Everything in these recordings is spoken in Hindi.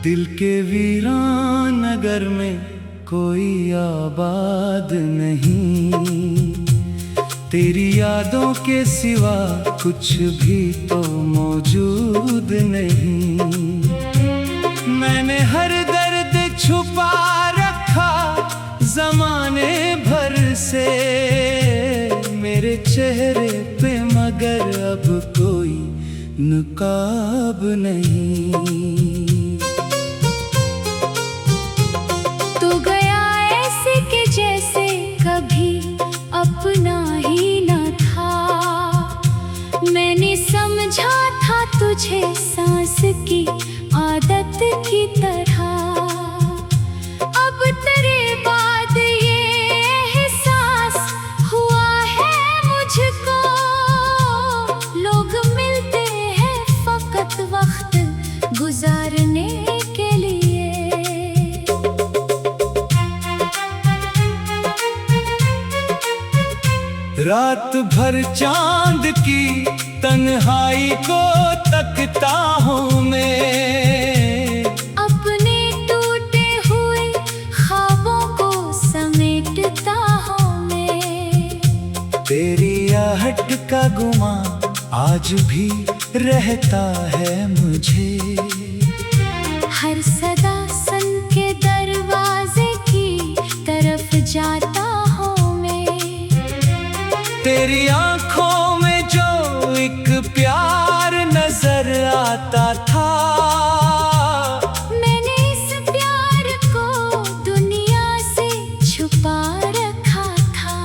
दिल के वीरान नगर में कोई आबाद नहीं, तेरी यादों के सिवा कुछ भी तो मौजूद नहीं। मैंने हर दर्द छुपा रखा ज़माने भर से मेरे चेहरे पे, मगर अब कोई नकाब नहीं। तू गया ऐसे कि जैसे कभी अपना ही न था। मैंने समझा था तुझे सांस की आदत की तरह। अब तेरे बाद ये एहसास हुआ है मुझको, लोग मिलते हैं फकत वक्त गुजारने के लिए। रात भर चांद की तन्हाई को तकता हूँ मैं, अपने टूटे हुए ख्वाबों को समेटता हूँ मैं। तेरी आहट का गुमा आज भी रहता है मुझे। हर सदा सन के दरवाजे की तरफ जाता हूँ मैं। तेरी आंखों में जो एक प्यार नजर आता था, मैंने इस प्यार को दुनिया से छुपा रखा था।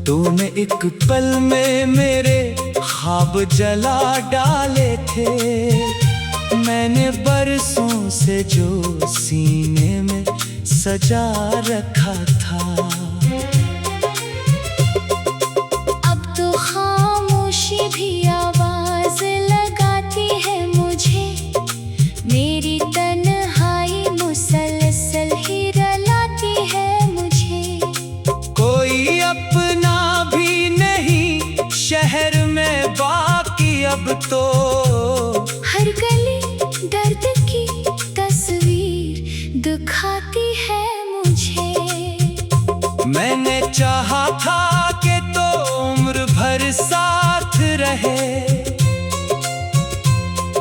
तूने एक पल में मेरे ख्वाब जला डाले थे। मैंने बरसों से जो सीने में सजा रखा था, अब तो खामोशी भी आवाज लगाती है मुझे। मेरी तन्हाई मुसलसल ही रुलाती है मुझे। कोई अपना भी नहीं शहर में बाकी अब तो। हर गली दर्द की तस्वीर दिखाती है मुझे। मैंने चाहा था कि तो उम्र भर साथ रहे,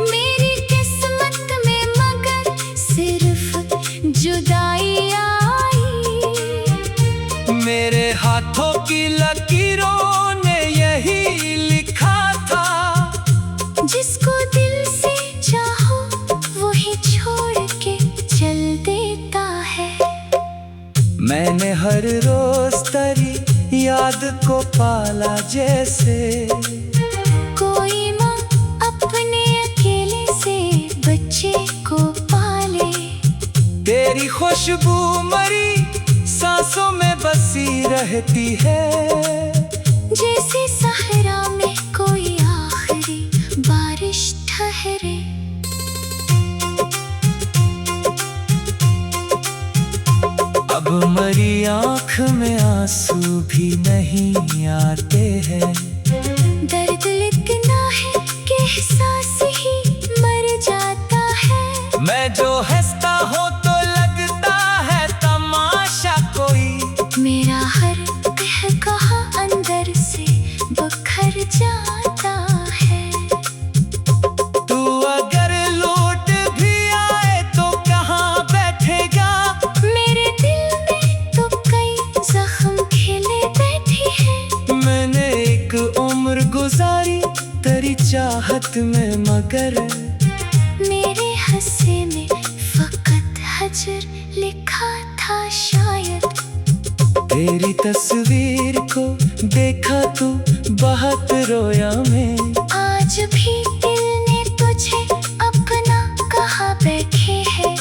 मेरी किस्मत में मगर सिर्फ जुदाई आई। मेरे हाथों की लकीरों ने यही लिखा था, जिसको दिल से चाहो वही छोड़ के चल देता है। मैंने हर रोज तेरी याद को पाला जैसे कोई माँ अपने अकेले से बच्चे को पाले। तेरी खुशबू मरी सांसों में बसी रहती है, जैसे सहरा में कोई आखिरी बारिश ठहरे। अब मरी आँख में आंसू भी नहीं आते हैं। दर्द इतना है कि एहसास ही मर जाता है। मैं जो हंसता हूँ तो लगता है तमाशा कोई, मेरा हर कहकहा अंदर से बखर जाता है। तू अगर लौट भी आए तो कहाँ बैठेगा? मेरे दिल में तो कई जख्म खिले बैठे हैं। मैंने एक उम्र गुजारी तेरी चाहत में, मगर मेरे हंसे में फकत हजर लिखा था शायद। तेरी तस्वीर को देखा तो बहुत रोया मैं। आज भी दिल ने तुझे अपना कहा बैठे है।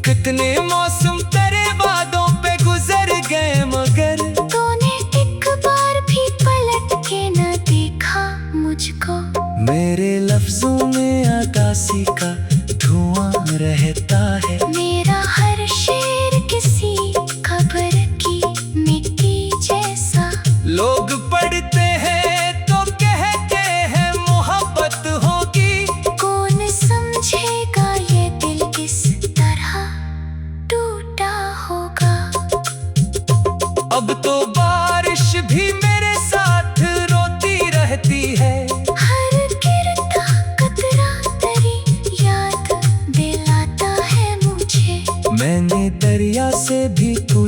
कितने मौसम तेरे बादों पे गुजर गए, मगर तूने एक बार भी पलट के न देखा मुझको। मेरे लफ्जों में आकाशी का धुआं रहता है। मेरा हर शेर किसी खबर की मिट्टी जैसा। लोग पढ़ते हैं तो कहते हैं मोहब्बत होगी, कौन समझेगा ये दिल किस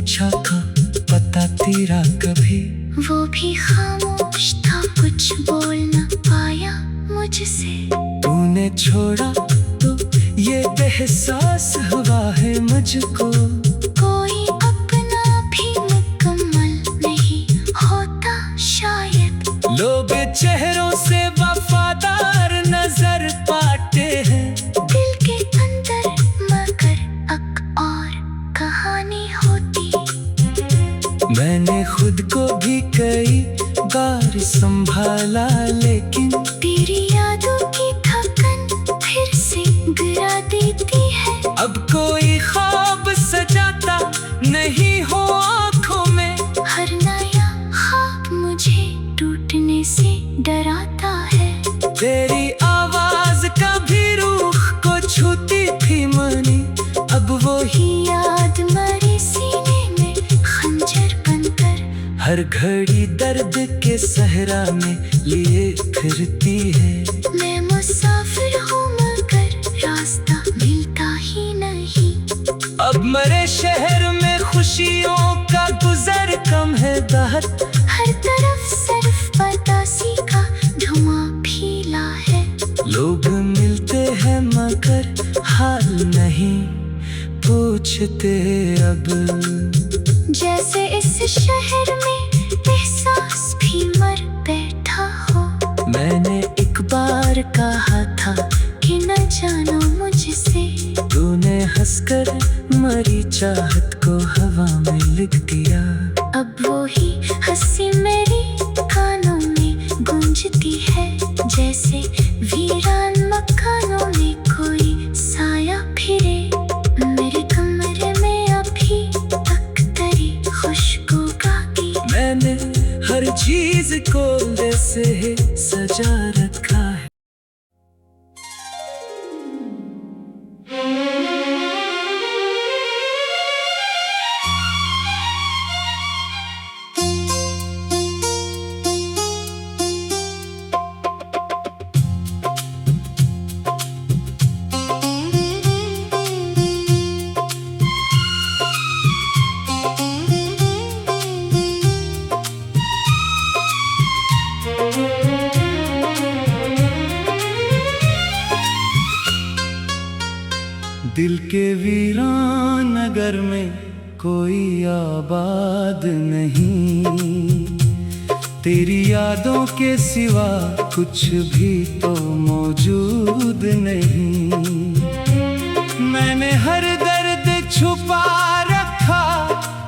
पूछा था पता तेरा कभी। वो भी खामोश था, कुछ बोल न पाया मुझसे। तूने छोड़ा तो ये एहसास हुआ है मुझको। कोई अपना भी मुकम्मल नहीं होता शायद। लोग चेहरों से वफादार नजर पाते हैं, दिल के अंदर मगर एक और कहानी होती। मैंने खुद को भी कई बार संभाला, लेकिन तेरी यादों की थकन फिर से गिरा देती है। अब कोई ख्वाब सजाता नहीं हो आँखों में। हर नया ख्वाब मुझे टूटने से डराता है। तेरी आवाज कभी रूह को छूती थी मनी, अब वो ही याद मरे सीने में खंजर बनकर। हर घड़ी दर्द के सहरा में लिए फिरती है। मैं मुसाफिर हूँ मगर रास्ता मिलता ही नहीं। अब मरे शहर में खुशियों का गुजर कम है बहुत। हर तरफ सिर्फ बदमाशी का धुआं फैला है। लोग मिलते हैं मगर हाल नहीं पूछते अब। जैसे इस शहर में एहसास भी मर बैठा हो। मैंने एक बार कहा था कि न जानो मुझसे। तूने हंसकर मरी चाहत को हवा में लिख दिया। अब वो ही हंसी मेरी कानों में गूंजती है। जैसे वीरान मकानों में कोई साया फिरे। मेरे कमरे में अभी तक तेरी खुशबू गाती। मैंने हर चीज को जैसे सजा रखा है। दिल के वीरान नगर में कोई आबाद नहीं। तेरी यादों के सिवा कुछ भी तो मौजूद नहीं। मैंने हर दर्द छुपा रखा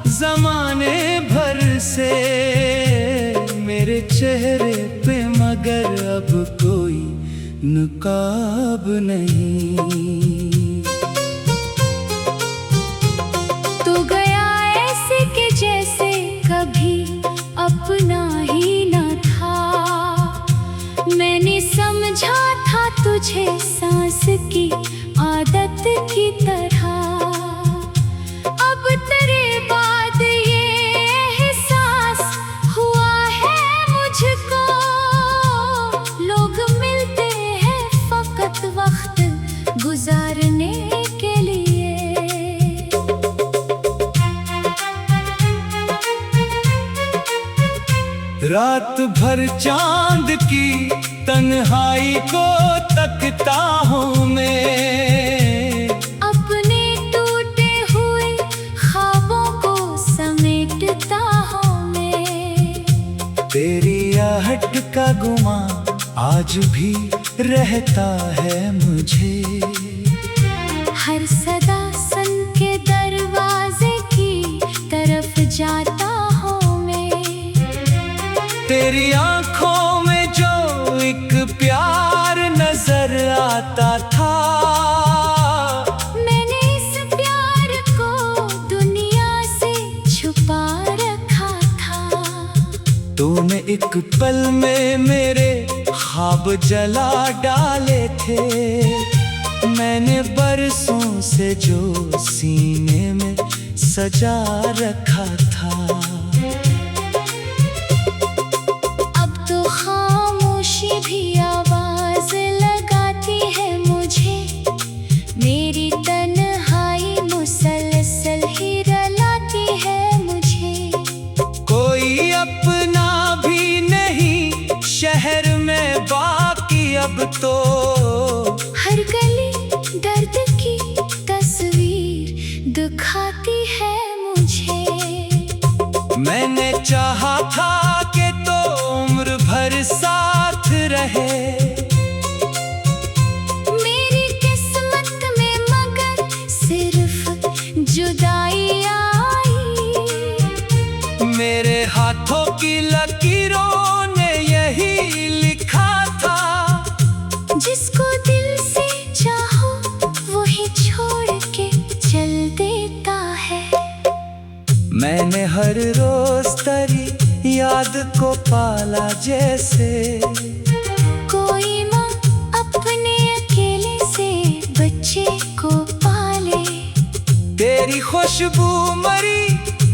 जमाने भर से मेरे चेहरे पे, मगर अब कोई नकाब नहीं। तू गया ऐसे कि जैसे कभी अपना ही न था। मैंने समझा था तुझे सांस की आदत की तरह। अब तेरे बाद ये एहसास हुआ है मुझको। लोग मिलते हैं फकत वक्त गुजारने के लिए। रात भर चांद की तन्हाई को तकता हूँ मैं। अपने टूटे हुए ख्वाबों को समेटता हूँ मैं। तेरी आहट का गुमा आज भी रहता है मुझे। हर सदा सन के दरवाजे की तरफ जाता हूँ मैं। तेरी आंखों में जो एक प्यार नजर आता था। मैंने इस प्यार को दुनिया से छुपा रखा था। तूने एक पल में मेरे ख्वाब जला डाले थे। मैंने बरसों से जो सीने में सजा रखा था। अब तो खामोशी भी आवाज लगाती है मुझे। मेरी तन्हाई मुसलसल ही रुलाती है तो हर गली दर्द की तस्वीर दिखाती है मुझे। मैंने चाहा था कि तो उम्र भर साथ रहे, मेरी किस्मत में मगर सिर्फ जुदाई आई। मेरे हाथों की लकीरों ने यही लिखा था, जिसको दिल से चाहो वही छोड़ के चल देता है। मैंने हर रोज तेरी याद को पाला जैसे कोई माँ अपने अकेले से बच्चे को पाले। तेरी खुशबू मरी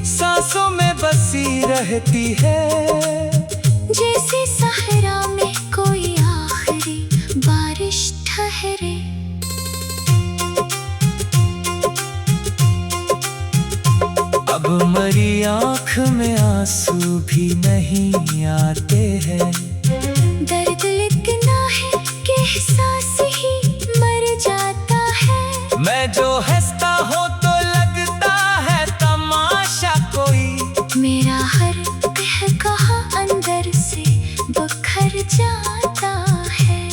सांसों में बसी रहती है, जैसे सहरा में कोई आखिरी बारिश ठहरे। अब मरी आँख में आंसू भी नहीं आते हैं। दर्द इतना है कि एहसास ही मर जाता है। मैं जो हंसता हूँ तो लगता है तमाशा कोई, मेरा हर कहा अंदर से बखर जाता है।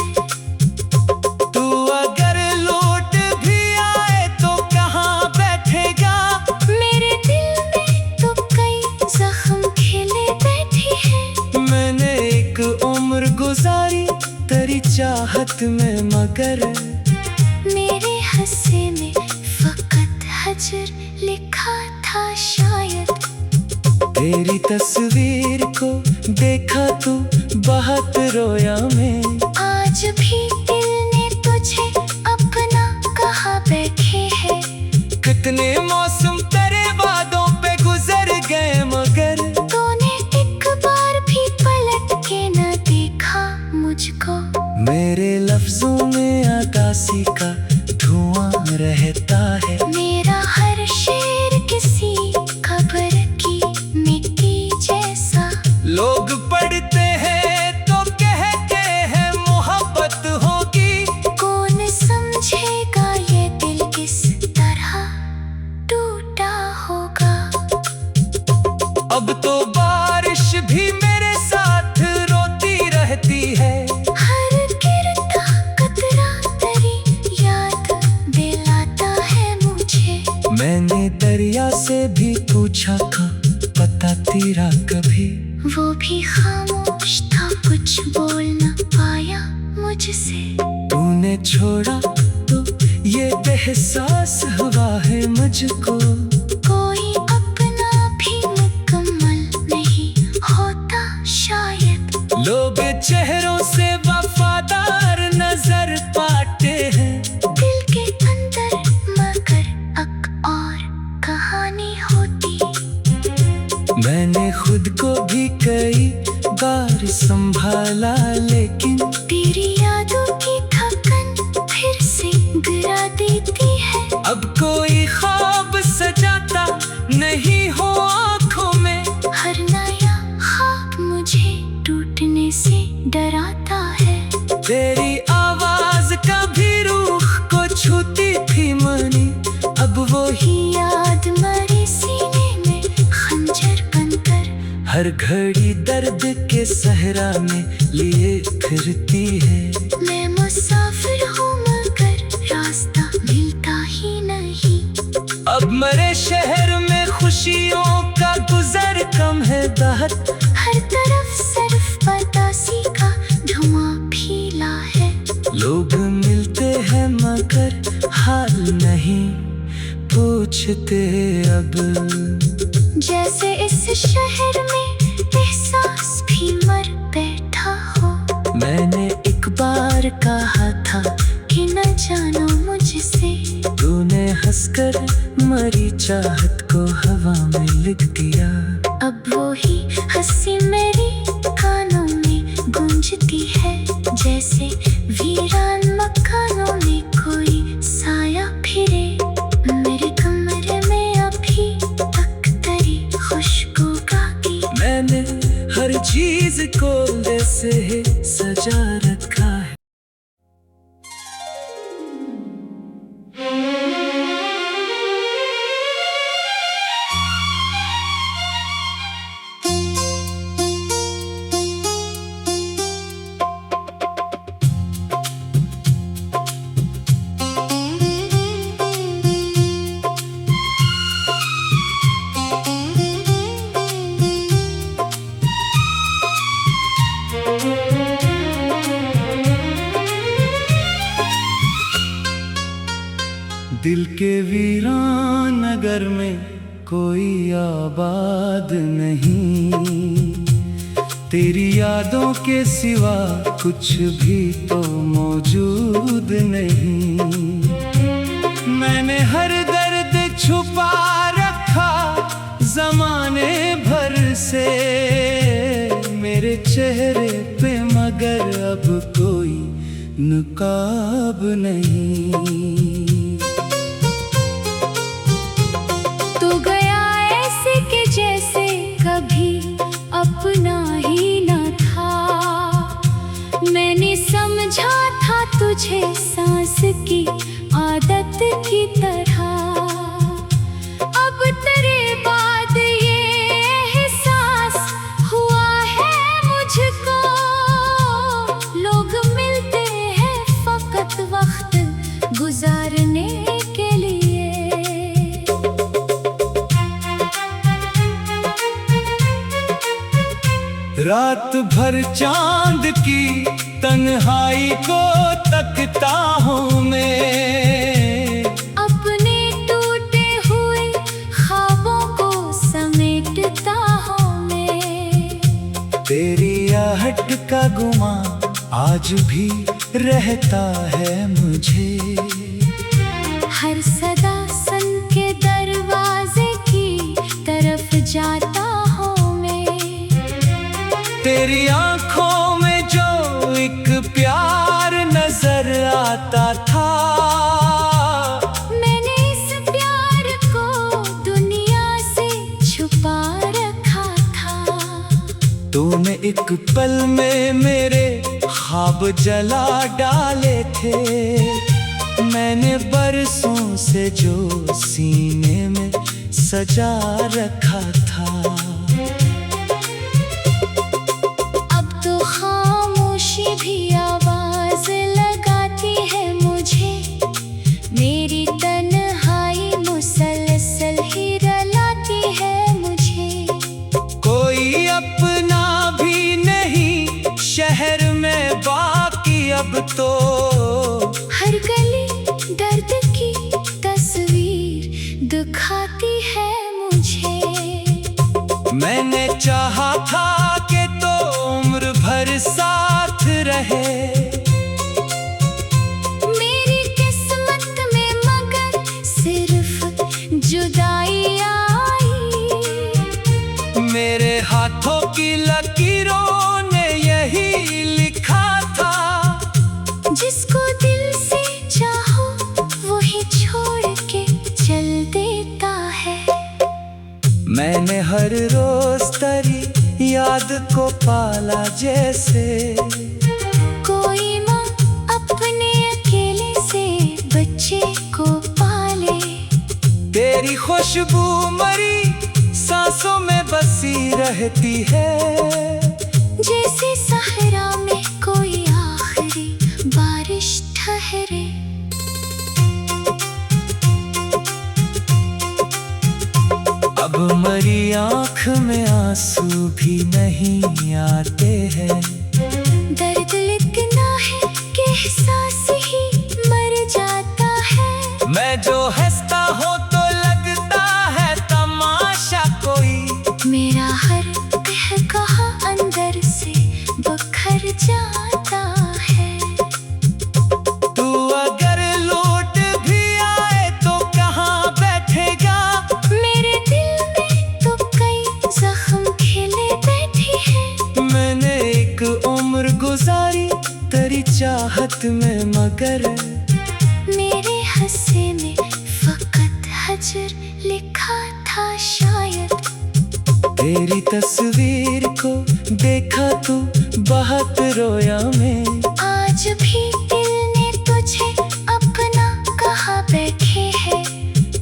तू अगर लौट भी आए तो कहाँ बैठेगा, मेरे दिल में तो कई जख्म खिले बैठे हैं। मैंने एक उम्र गुजारी तेरी चाहत में, मगर मेरे हंसे में फकत हजर लिखा था शायद। तेरी तस्वीर को देखा तो बहुत रोया मैं। आज भी दिल ने तुझे अपना कहा बैठे है। कितने मौसम तेरे वादों पे गुजर गए, मगर तूने एक बार भी पलट के न देखा मुझको। मेरे लफ्जों में आकाशी का धुआं रहता है। मेरा हर शेर किसी खबर की मिट्टी जैसा। लोग पढ़ते हैं तो कहते हैं मोहब्बत होगी, कौन समझेगा ये दिल किस तरह टूटा होगा। अब तो बारिश भी मेरे साथ रोती रहती है। हर गिरता कतरा तेरी याद दिलाता है मुझे। मैंने दरिया से भी पूछा था पता तेरा कभी, वो भी खामोश था, कुछ बोल न पाया मुझसे। तूने छोड़ा तो ये एहसास हुआ है मुझको, कोई अपना भी मुकम्मल नहीं होता शायद। लोग चेहरों से वफादार नजर पाते हैं, दिल के अंदर मगर और कहानी होती। मैंने खुद को भी कई बार संभाला, लेकिन तेरी यादों की थकन फिर से गिरा देती है। अब कोई ख्वाब सजाता नहीं हो आँखों में। हर नया ख्वाब मुझे टूटने से डराता है। तेरी आवाज कभी रूह को छूती थी मनी, अब वो ही याद मरे सीने में खंजर बनकर। हर घड़ी दर्द के सहरा में लिए फिरती है। मैं मुसाफिर हूँ मगर रास्ता मिलता ही नहीं। अब मरे शहर में खुशियों का गुजर कम है बहुत, हर तरफ सिर्फ बरसाती का धुआं फैला है। लोग मिलते हैं मगर हाल नहीं पूछते अब, जैसे इस शहर में एहसास भी मर बैठा हो। मैंने एक बार कहा था कि न जानो मुझसे, तूने हंसकर मरी चाहत को हवा में लिख दिया। अब वो ही हंसी मेरी कानों में गूंजती है, जैसे वीरान मकानों में कोई साया फिरे। मेरे कमरे में अभी तक तेरी खुशबू की। मैंने हर चीज को जैसे सजा रखा है। दिल के वीरान नगर में कोई आबाद नहीं, तेरी यादों के सिवा कुछ भी तो मौजूद नहीं। मैंने हर दर्द छुपा रखा ज़माने भर से मेरे चेहरे पे, मगर अब कोई नकाब नहीं। तू गया ऐसे कि जैसे कभी अपना ही न था। मैंने समझा था तुझे सांस की आदत की तरह। अब तेरे बाद ये एहसास हुआ है मुझको, लोग मिलते हैं फकत वक्त गुजारने के लिए। रात भर चांद की तन्हाई को तकता हूँ मैं, अपने टूटे हुए ख्वाबों को समेटता हूँ मैं। तेरी आहट का गुमा आज भी रहता है मुझे, हर सदा सन के दरवाजे की तरफ जाता हूँ मैं। तेरी आंखों में जो एक प्यार नजर आता था, मैंने इस प्यार को दुनिया से छुपा रखा था। तूने एक पल में मेरे ख्वाब जला डाले थे, मैंने बरसों से जो सीने में सजा रखा था। अब तो खामोशी भी आवाज लगाती है मुझे, मेरी तन्हाई मुसलसल ही रुलाती है मुझे। कोई अपना भी नहीं शहर में बाकी अब तो, हर गली दर्द की तस्वीर दिखाती है मुझे। मैंने चाहा था कि तो उम्र भर साथ रहे, मेरी किस्मत में मगर सिर्फ जुदाई आई। मेरे हाथों की लकीरों ने यही लिखा था, जिसको दिल से चाहो वही छोड़ के चल देता है। मैंने हर रोज तेरी याद को पाला जैसे कोई माँ अपने अकेले से बच्चे को पाले। तेरी खुशबू मरी सांसों में बसी रहती है, जैसे सहरा में कोई आखिरी बारिश ठहरे। अब मरी आँख में आंसू भी नहीं आते हैं, दर्द इतना है कि एहसास ही मर जाता है। मैं जो हंसता हूँ तो लगता है तमाशा कोई, मेरा हर कहा अंदर से बखर जाता है। तू अगर लौट भी आए तो कहाँ बैठेगा, मेरे दिल में तो कई जख्म खिले बैठे हैं। मैंने एक उम्र गुजारी तेरी चाहत में, मगर मेरे हंसे में फकत हजर लिखा था शायद। तेरी तस्वीर को देखा तो बहुत रोया मैं, आज भी दिल ने तुझे अपना कहा बैठे है।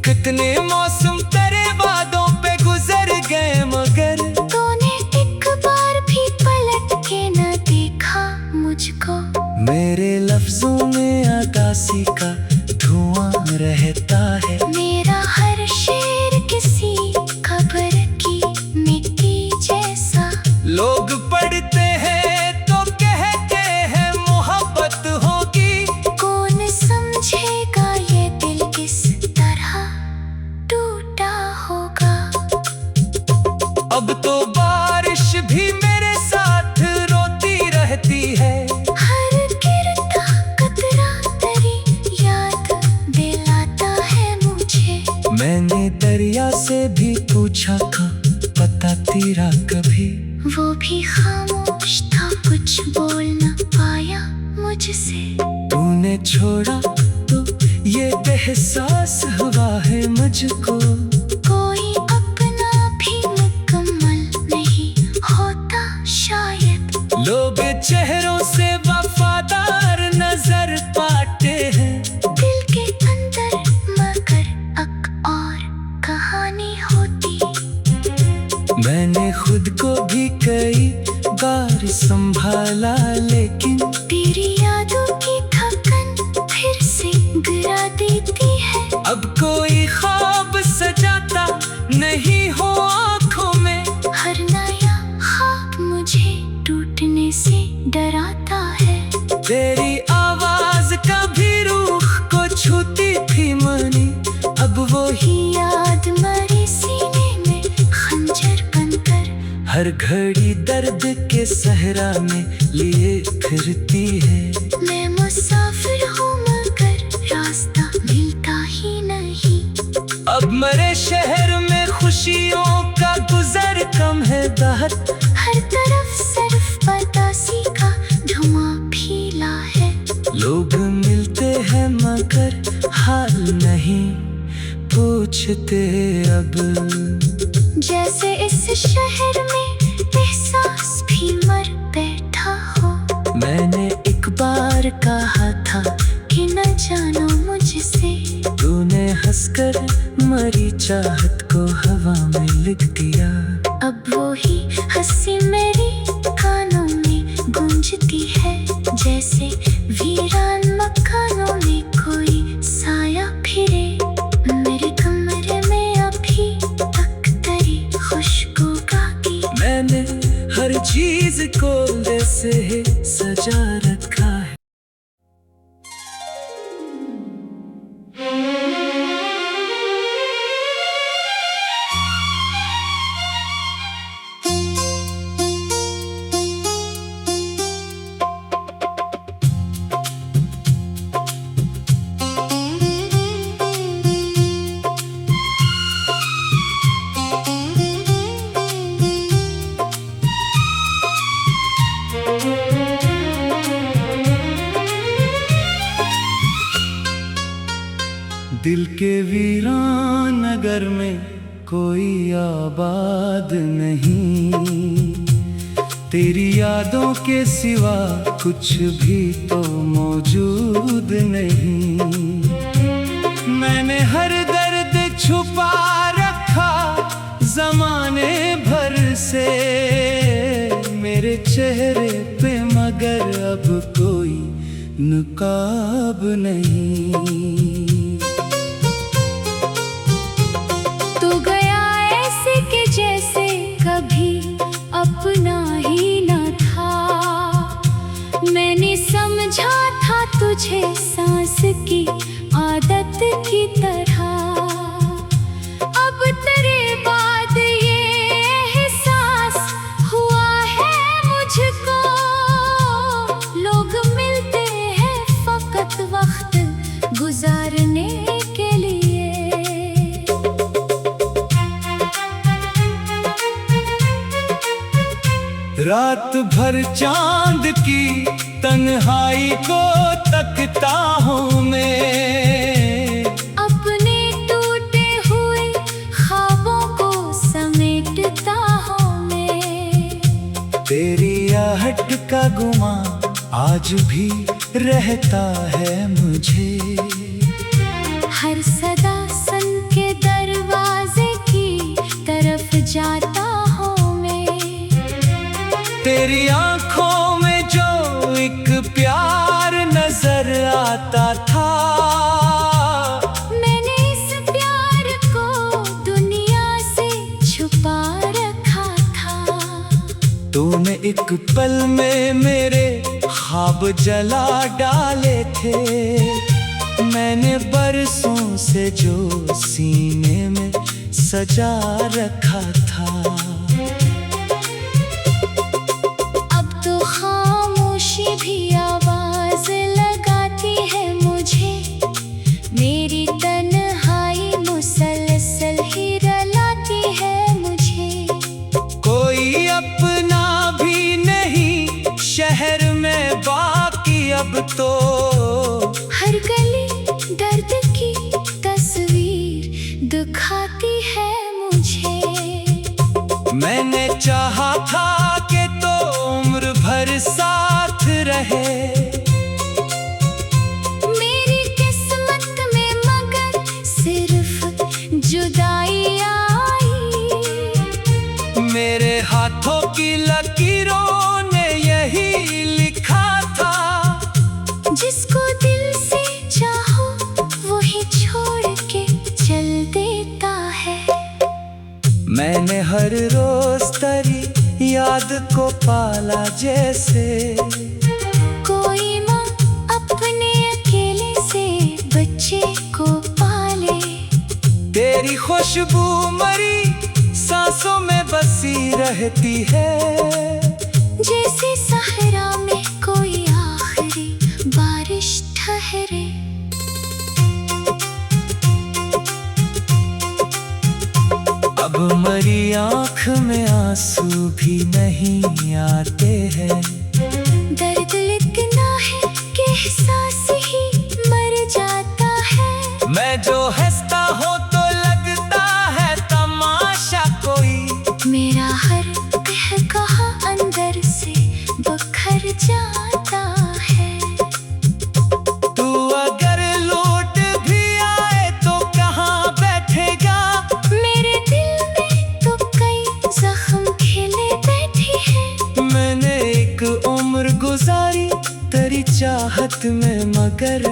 कितने मौसम तेरे वादों पे गुजर गए, मगर तूने एक बार भी पलट के न देखा मुझको। मेरे लफ्जों में आकाशी का धुआं रहता है, मेरा हर शेर किसी खबर की मिट्टी जैसा। लोग पढ़ते हैं तो कहते हैं मोहब्बत होगी, कौन समझेगा ये दिल किस मैंने दरिया से भी पूछा था पता तेरा कभी, वो भी खामोश था, कुछ बोल न पाया मुझसे। तूने छोड़ा तो ये एहसास हुआ है मुझको, कोई अपना भी मुकम्मल नहीं होता शायद। लोग चेहरों से वफादार नजर पाते हैं, दिल के अंदर मगर एक और कहानी होती। मैंने खुद को भी कई बार संभाला, लेकिन तेरी यादों की थकन फिर से गिरा देती है। अब कोई ख्वाब सजाता नहीं हो आँखों में, हर नया ख्वाब मुझे टूटने से डराता है। तेरी आवाज कभी रूह को छूती थी मनी, अब वो ही याद मेरे सीने में खंजर बनकर हर घड़ी दर्द के सहरा में लिए फिरती है। मैं मुसाफिर हूँ मगर रास्ता मिलता ही नहीं। अब मेरे शहर में खुशियों का गुजर कम है दाहत, हर तरफ सिर्फ बदमाशी का धुआं फैला है। लोग मिलते हैं मगर हाल नहीं पूछते अब, जैसे इस शहर में एहसास भी मर बैठा हो। मैंने एक बार कहा था कि न जानो मुझसे, तूने हंसकर मरी चाहत को हवा में लिख दिया। अब वो ही हंसी मेरी कानों में गूंजती है, जैसे वीरान मकानों में कोई साया फिरे। मेरे कमरे में अभी तक तेरी खुशबू बाकी। मैंने हर चीज को जैसे सजा रखा है। दिल के वीरान नगर में कोई आबाद नहीं, तेरी यादों के सिवा कुछ भी तो मौजूद नहीं। मैंने हर दर्द छुपा रखा जमाने भर से मेरे चेहरे पे, मगर अब कोई नकाब नहीं। कभी अपना ही न था, मैंने समझा था तुझे सांस की आदत की तरह। अब तेरे बाद ये एहसास हुआ है मुझको, लोग मिलते हैं फकत वक्त गुजारने के लिए। रात भर चांद की तन्हाई को तकता हूँ मैं, अपने टूटे हुए ख्वाबों को समेटता हूँ मैं। तेरी आहट का गुमा आज भी रहता है मुझे, हर सदा सन के दरवाजे की तरफ जाता हूँ मैं। तेरी आंखों में जो एक प्यार नजर आता था, मैंने इस प्यार को दुनिया से छुपा रखा था। तूने एक पल में मेरे ख्वाब जला डाले थे, मैंने बरसों से जो सीने में सजा रखा था। अब तो खामोशी भी आवाज लगाती है मुझे, मेरी तन्हाई मुसलसल मैंने हर रोज तेरी याद को पाला जैसे कोई माँ अपने अकेले से बच्चे को पाले। तेरी खुशबू मरी सांसों में बसी रहती है, जैसे सहरा में कोई आखिरी बारिश ठहरे। अब मरी आँख में आंसू भी नहीं आते हैं। दर्द इतना है कि एहसास ही मर जाता है। मैं जो हंसता हूँ तो लगता है तमाशा कोई, मेरा हर कहा अंदर से बखर जाता है। तू अगर लौट भी आए तो कहाँ बैठेगा? मेरे दिल में तो कई जख्म खिले बैठे हैं। मैंने एक उम्र गुजारी तेरी चाहत में, मगर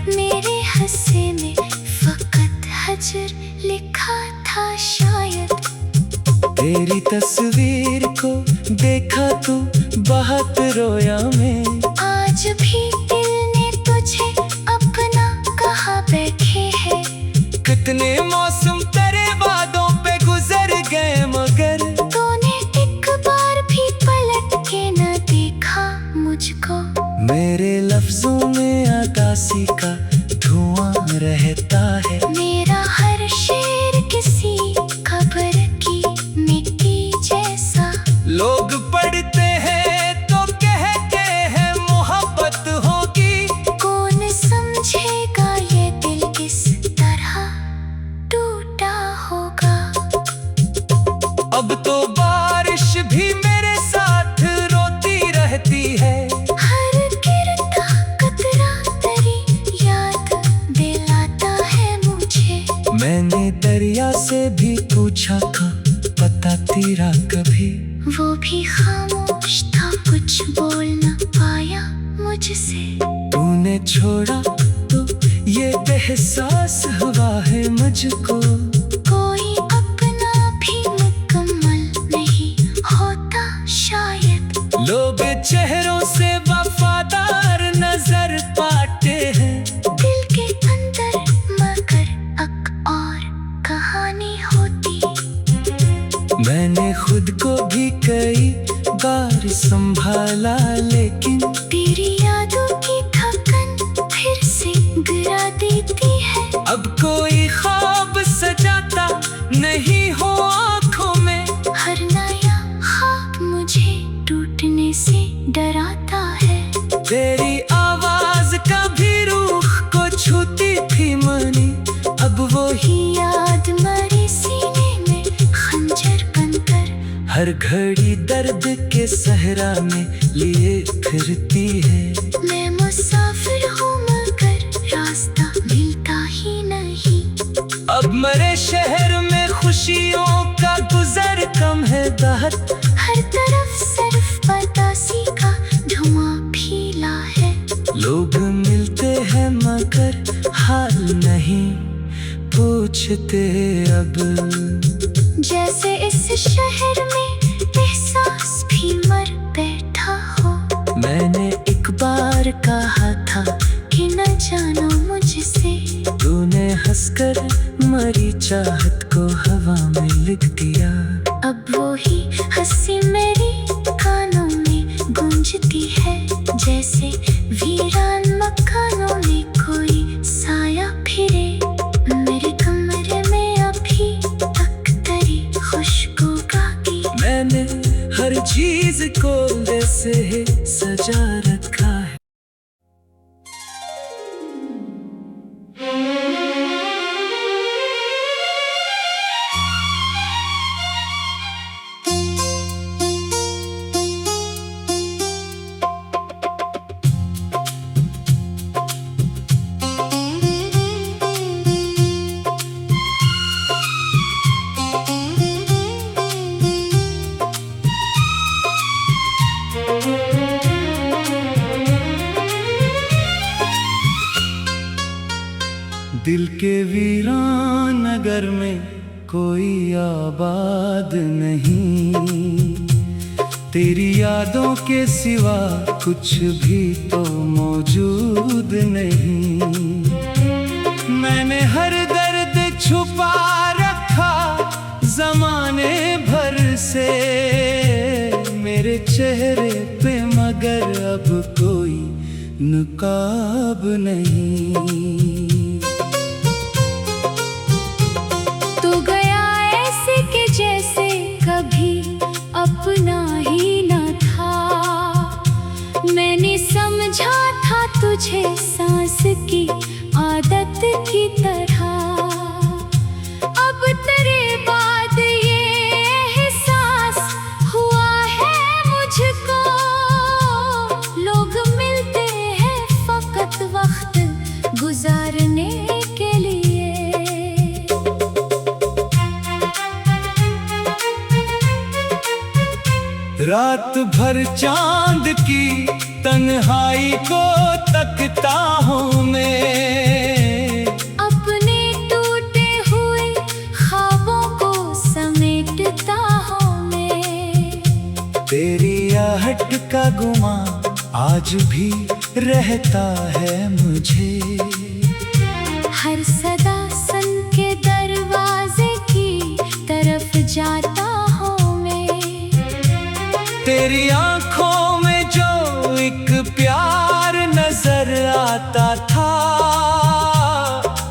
मेरे हंसे में फकत हजर लिखा था शायद। तेरी तस्वीर को देखा तो बहुत रोया मैं। आज भी दिल ने तुझे अपना कहा बैठे है। कितने मौसम तेरे वादों पे गुजर गए, मगर तूने एक बार भी पलट के न देखा मुझको। मेरे लफ्जों में आकाशी का धुआं रहता है। मेरा हर शेर किसी खबर की मिट्टी जैसा। लोग पढ़ते हैं तो कहते हैं मोहब्बत होगी, कौन समझेगा ये दिल किस तरह टूटा होगा। अब तो बारिश भी मेरे साथ रोती रहती है। हर गिरता कतरा तेरी याद दिलाता है मुझे। मैंने दरिया से भी पूछा था पता तेरा कभी, वो भी खामोश था, कुछ बोल न पाया मुझसे। तूने छोड़ा तो ये एहसास हुआ है मुझको। कोई अपना भी मुकम्मल नहीं होता शायद। लोग चेहरों से वफादार नजर पाते हैं, दिल के अंदर मगर एक और कहानी होती। मैंने खुद को भी कई बार संभाला, लेकिन तेरी यादों की थकन फिर से गिरा देती है। अब कोई ख्वाब सजाता नहीं हो आँखों में। हर नया ख्वाब मुझे टूटने से डराता है। तेरी आवाज कभी रूह को छूती थी मनी, अब वो ही याद मेरे सीने में खंजर बनकर हर घड़ी दर्द के सहरा में लिए फिरती है। मैं मुसाफिर हूँ मगर रास्ता मिलता ही नहीं। अब मेरे शहर में खुशियों का गुजर कम है बहुत। हर तरफ सिर्फ बदमाशी का धुआं फैला है। लोग मिलते हैं मगर हाल नहीं पूछते अब, जैसे इस शहर में एहसास भी मर बैठा हो। मैंने एक बार कहा था कि न जानो मुझसे। तूने हंसकर मरी चाहत को हवा में लिख दिया। अब वो ही हंसी मेरी कानों में गूंजती है, जैसे वीरान मकानों में कोई साया फिरे। मेरे कमरे में अभी तक तेरी खुशबू बाकी। मैंने हर चीज को वैसे ही सजा रखा है। दिल के वीरान नगर में कोई आबाद नहीं। तेरी यादों के सिवा कुछ भी तो मौजूद नहीं। मैंने हर दर्द छुपा रखा ज़माने भर से मेरे चेहरे पे, मगर अब कोई नकाब नहीं। तू गया ऐसे कि जैसे कभी अपना ही न था। मैंने समझा था तुझे सांस की आदत की तरह। अब तेरे बाद ये एहसास हुआ है मुझको, लोग मिलते हैं फकत वक्त गुजारने के लिए। रात भर चांद की तन्हाई को तकता हूँ मैं, अपने टूटे हुए ख्वाबों को समेटता हूँ मैं। तेरी आहट का गुमा आज भी रहता है मुझे। हर सदा सन के दरवाजे की तरफ जाता हूँ मैं। तेरी आंखों में जो एक प्यार नजर आता था,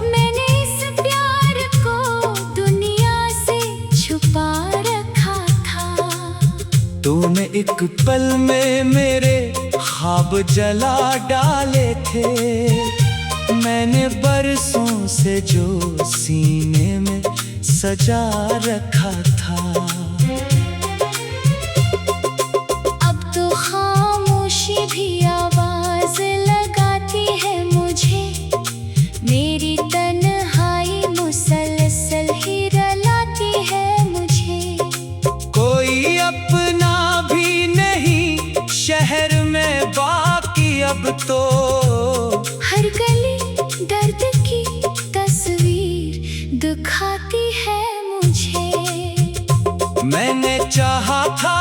मैंने इस प्यार को दुनिया से छुपा रखा था। तूने एक पल में मेरे ख्वाब जला डाले थे। मैंने बरसों से जो सीने में सजा रखा था। अब तो खामोशी भी आवाज लगाती है मुझे। मेरी तन्हाई मुसलसल ही रुलाती है मुझे। कोई अपना भी नहीं शहर में बाकी अब तो। हर गली दर्द की तस्वीर दिखाती है मुझे। मैंने चाहा था